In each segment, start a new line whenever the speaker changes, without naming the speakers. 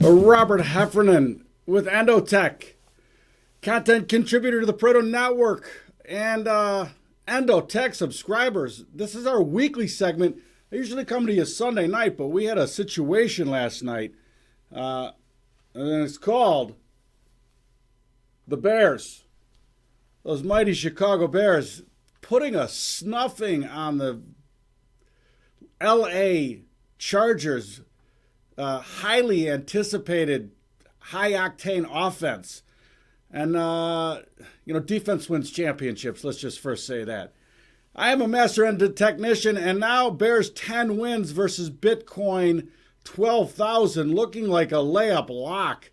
Robert Heffernan with EndoTech, content contributor to the Pareto Network and EndoTech subscribers. This is our weekly segment. I usually come to you Sunday night, but we had a situation last night, and it's called the Bears. Those mighty Chicago Bears putting a snuffing on the L.A. Chargers. Highly anticipated, high-octane offense. And, defense wins championships. Let's just first say that. I am a master EndoTech technician, and now Bears 10 wins versus Bitcoin 12,000, looking like a layup lock,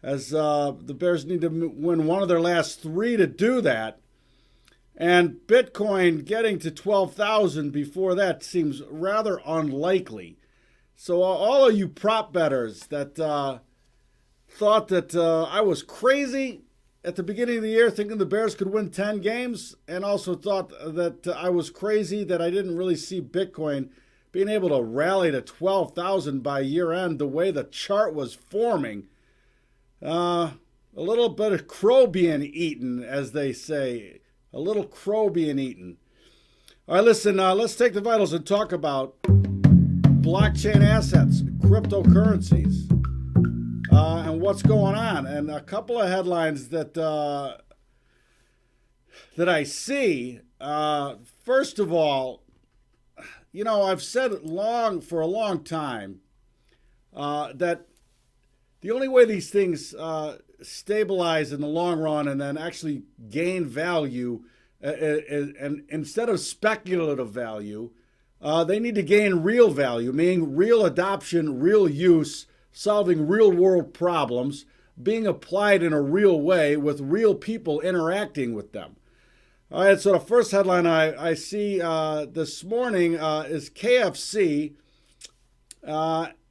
as the Bears need to win one of their last three to do that. And Bitcoin getting to 12,000 before that seems rather unlikely. So all of you prop bettors that thought that I was crazy at the beginning of the year thinking the Bears could win 10 games, and also thought that I was crazy that I didn't really see Bitcoin being able to rally to 12,000 by year end the way the chart was forming. A little bit of crow being eaten, as they say. A little crow being eaten. All right, listen, let's take the vitals and talk about blockchain assets, cryptocurrencies, and what's going on. And a couple of headlines that I see. First of all, I've said for a long time that the only way these things stabilize in the long run and then actually gain value, and instead of speculative value, they need to gain real value, meaning real adoption, real use, solving real world problems, being applied in a real way with real people interacting with them. All right, so the first headline I see this morning is KFC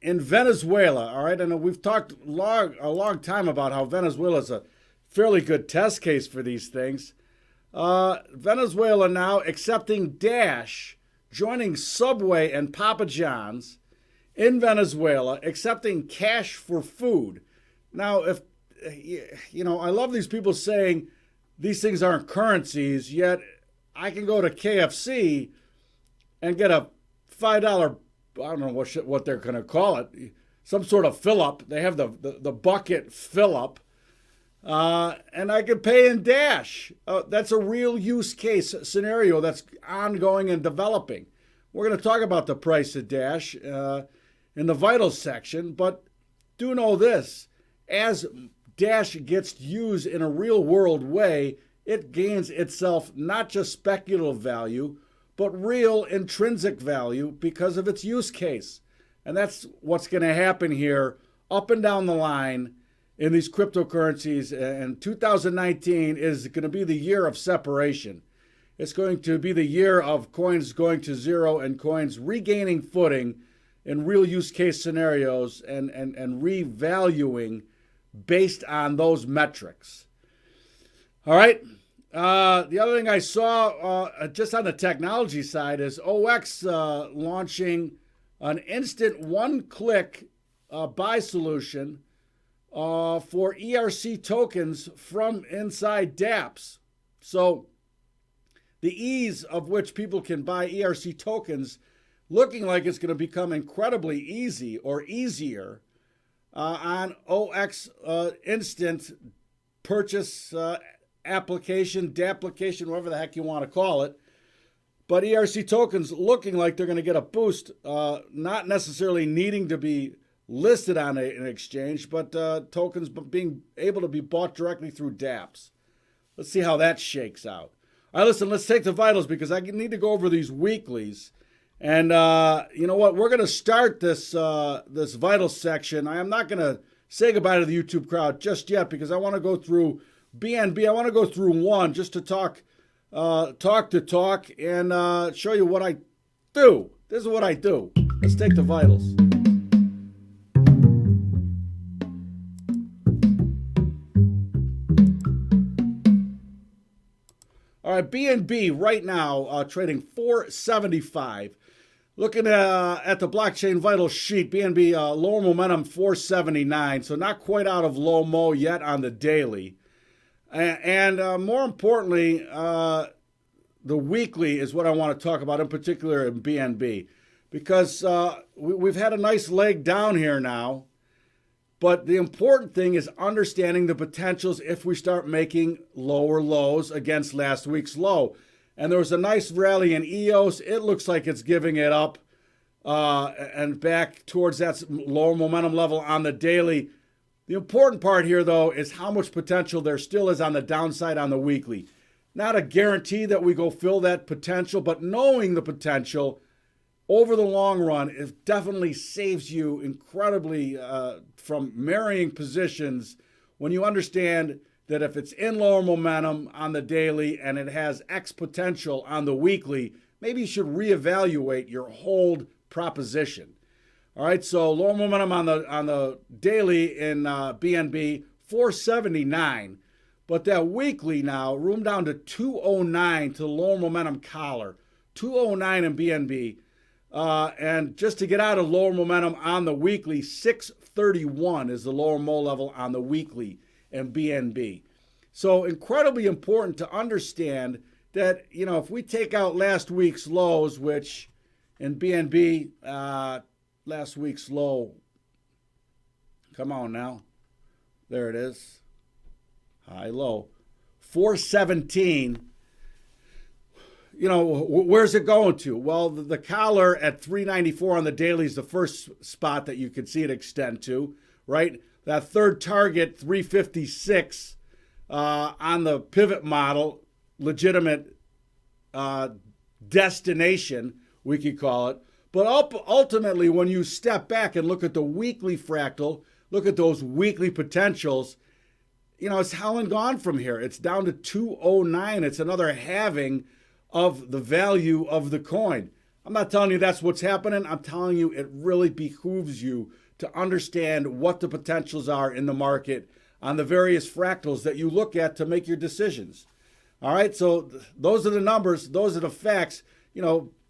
in Venezuela. All right, and we've talked a long time about how Venezuela is a fairly good test case for these things. Venezuela now accepting Dash, joining Subway and Papa John's in Venezuela, accepting cash for food. Now, I love these people saying these things aren't currencies, yet I can go to KFC and get a $5, I don't know what they're going to call it, some sort of fill-up. They have the bucket fill-up, and I can pay in Dash. That's a real use case scenario that's ongoing and developing. We're going to talk about the price of Dash in the vitals section, but do know this. As Dash gets used in a real-world way, it gains itself not just speculative value, but real intrinsic value because of its use case. And that's what's going to happen here up and down the line in these cryptocurrencies. And 2019 is going to be the year of separation. It's going to be the year of coins going to zero and coins regaining footing in real use case scenarios and revaluing based on those metrics. All right. The other thing I saw just on the technology side is OX launching an instant one-click buy solution for ERC tokens from inside dApps. So the ease of which people can buy ERC tokens looking like it's going to become incredibly easy or easier on OX instant purchase application, dApplication, whatever the heck you want to call it. But ERC tokens looking like they're going to get a boost, not necessarily needing to be listed on an exchange, but tokens being able to be bought directly through dApps. Let's see how that shakes out. All right, listen, let's take the vitals because I need to go over these weeklies. And you know what? We're going to start this vital section. I am not going to say goodbye to the YouTube crowd just yet because I want to go through BNB. I want to go through one just to talk and show you what I do. This is what I do. Let's take the vitals. All right, BNB right now trading 475. Looking at the blockchain vital sheet, BNB lower momentum 479, so not quite out of low mo yet on the daily. And more importantly, the weekly is what I want to talk about, in particular in BNB, because we've had a nice leg down here now. But the important thing is understanding the potentials if we start making lower lows against last week's low. And there was a nice rally in EOS. It looks like it's giving it up and back towards that lower momentum level on the daily. The important part here, though, is how much potential there still is on the downside on the weekly. Not a guarantee that we go fill that potential, but knowing the potential over the long run, it definitely saves you incredibly from marrying positions when you understand that if it's in lower momentum on the daily and it has X potential on the weekly, maybe you should reevaluate your hold proposition. All right, so lower momentum on the daily in BNB 479, but that weekly now room down to 209 to lower momentum collar, 209 in BNB. And just to get out of lower momentum on the weekly, 631 is the lower mo level on the weekly in BNB. So incredibly important to understand that, if we take out last week's lows, which in BNB, last week's low, come on now, there it is, high low, 417. Where's it going to? Well, the collar at 394 on the daily is the first spot that you can see it extend to, right? That third target, 356 on the pivot model, legitimate destination, we could call it. But ultimately, when you step back and look at the weekly fractal, look at those weekly potentials, it's hell and gone from here. It's down to 209. It's another halving of the value of the coin. I'm not telling you that's what's happening. I'm telling you it really behooves you to understand what the potentials are in the market on the various fractals that you look at to make your decisions. All right, so those are the numbers. Those are the facts.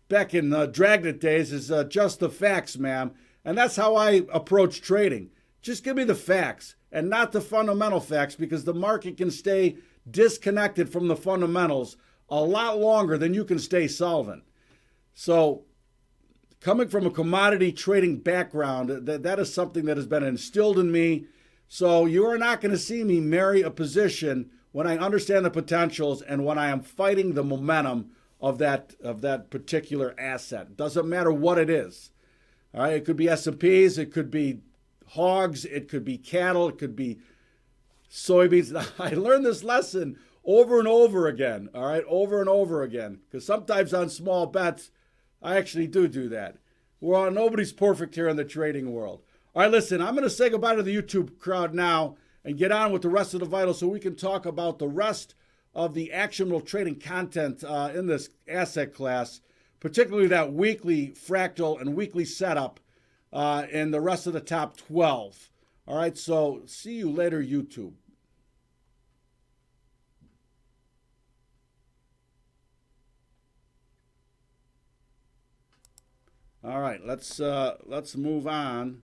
Back in Dragnet days is just the facts, ma'am. And that's how I approach trading. Just give me the facts and not the fundamental facts, because the market can stay disconnected from the fundamentals a lot longer than you can stay solvent. So coming from a commodity trading background, that is something that has been instilled in me. So you are not going to see me marry a position when I understand the potentials and when I am fighting the momentum of that particular asset. Doesn't matter what it is. All right, it could be S&Ps, it could be hogs, it could be cattle, it could be soybeans. I learned this lesson over and over again, all right, over and over again, because sometimes on small bets, I actually do that. Nobody's perfect here in the trading world. All right, listen, I'm going to say goodbye to the YouTube crowd now and get on with the rest of the vital so we can talk about the rest of the actionable trading content in this asset class, particularly that weekly fractal and weekly setup and the rest of the top 12. All right, so see you later, YouTube. All right, let's move on.